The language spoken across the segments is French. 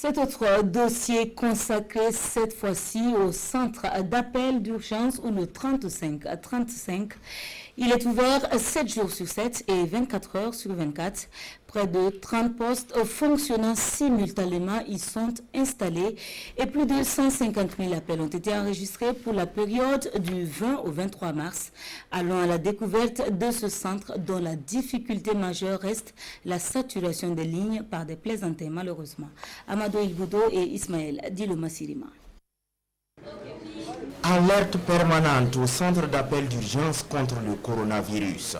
Cet autre dossier consacré cette fois-ci au centre d'appel d'urgence ou le 3535. Il est ouvert 7 jours sur 7 et 24 heures sur 24. Près de 30 postes fonctionnant simultanément y sont installés et plus de 150 000 appels ont été enregistrés pour la période du 20 au 23 mars. Allons à la découverte de ce centre dont la difficulté majeure reste la saturation des lignes par des plaisantins malheureusement. Amadou Ilboudo et Ismaël Diloma-Sirima. Alerte permanente au centre d'appel d'urgence contre le coronavirus.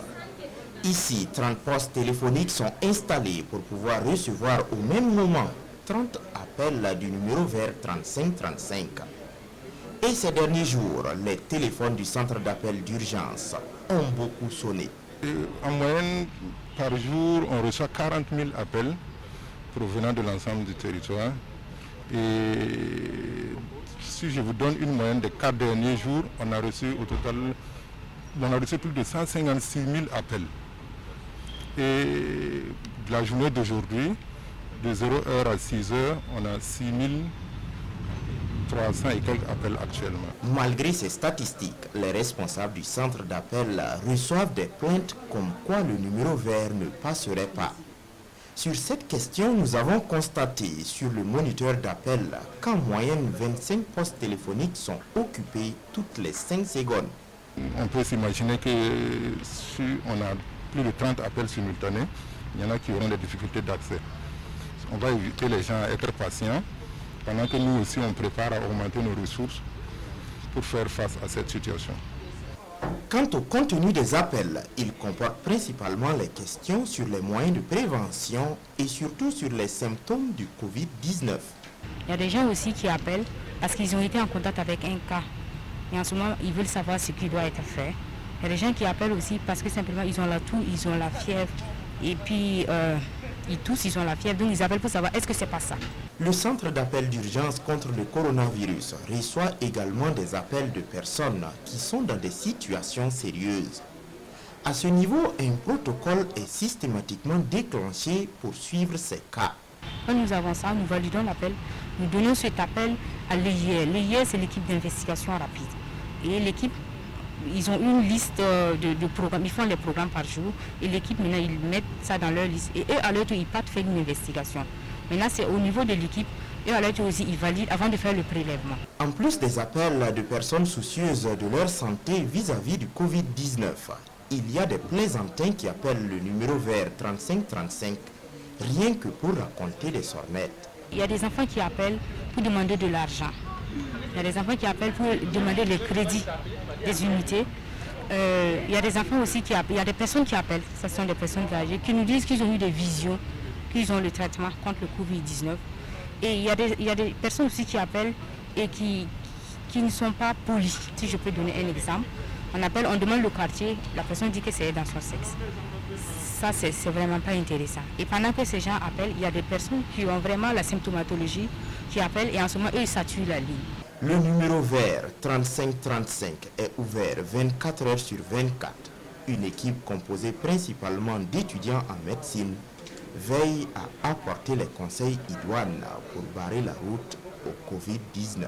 Ici, 30 postes téléphoniques sont installés pour pouvoir recevoir au même moment 30 appels du numéro vert 3535. Et ces derniers jours, les téléphones du centre d'appel d'urgence ont beaucoup sonné. En moyenne, par jour, on reçoit 40 000 appels provenant de l'ensemble du territoire. Et si je vous donne une moyenne des 4 derniers jours, on a reçu au total plus de 156 000 appels. Et de la journée d'aujourd'hui, de 0h à 6h, on a 6 300 et quelques appels actuellement. Malgré ces statistiques, les responsables du centre d'appel reçoivent des plaintes comme quoi le numéro vert ne passerait pas. Sur cette question, nous avons constaté sur le moniteur d'appel qu'en moyenne 25 postes téléphoniques sont occupés toutes les 5 secondes. On peut s'imaginer que si on a plus de 30 appels simultanés, il y en a qui auront des difficultés d'accès. On va éviter les gens à être patients, pendant que nous aussi on prépare à augmenter nos ressources pour faire face à cette situation. Quant au contenu des appels, il comporte principalement les questions sur les moyens de prévention et surtout sur les symptômes du Covid-19. Il y a des gens aussi qui appellent parce qu'ils ont été en contact avec un cas. Et en ce moment, ils veulent savoir ce qui doit être fait. Il y a des gens qui appellent aussi parce que simplement ils ont la toux, ils ont la fièvre. Et puis ils toussent, ils ont la fièvre. Donc ils appellent pour savoir est-ce que c'est pas ça. Le centre d'appel d'urgence contre le coronavirus reçoit également des appels de personnes qui sont dans des situations sérieuses. À ce niveau, un protocole est systématiquement déclenché pour suivre ces cas. Quand nous avons ça, nous validons l'appel. Nous donnons cet appel à l'EIR. L'EIR, c'est l'équipe d'investigation rapide. Et l'équipe, ils ont une liste de programmes. Ils font les programmes par jour. Et l'équipe, maintenant, ils mettent ça dans leur liste. Et eux, à leur tour, ils partent faire une investigation. Maintenant, c'est au niveau de l'équipe. Et à leur tour aussi, ils valident avant de faire le prélèvement. En plus des appels de personnes soucieuses de leur santé vis-à-vis du Covid-19, il y a des plaisantins qui appellent le numéro vert 3535 rien que pour raconter des sornettes. Il y a des enfants qui appellent pour demander de l'argent. Il y a des enfants qui appellent pour demander les crédits des unités. Il y a des enfants aussi qui appellent. Il y a des personnes qui appellent, ce sont des personnes âgées, qui nous disent qu'ils ont eu des visions, qu'ils ont le traitement contre le Covid-19. Et il y a des personnes aussi qui appellent et qui ne sont pas polies. Si je peux donner un exemple, on appelle, on demande le quartier, la personne dit que c'est dans son sexe. Ça, c'est vraiment pas intéressant. Et pendant que ces gens appellent, il y a des personnes qui ont vraiment la symptomatologie, qui appellent et en ce moment, eux, ils saturent la ligne. Le numéro vert 3535 est ouvert 24 heures sur 24. Une équipe composée principalement d'étudiants en médecine veille à apporter les conseils idoines pour barrer la route au Covid-19.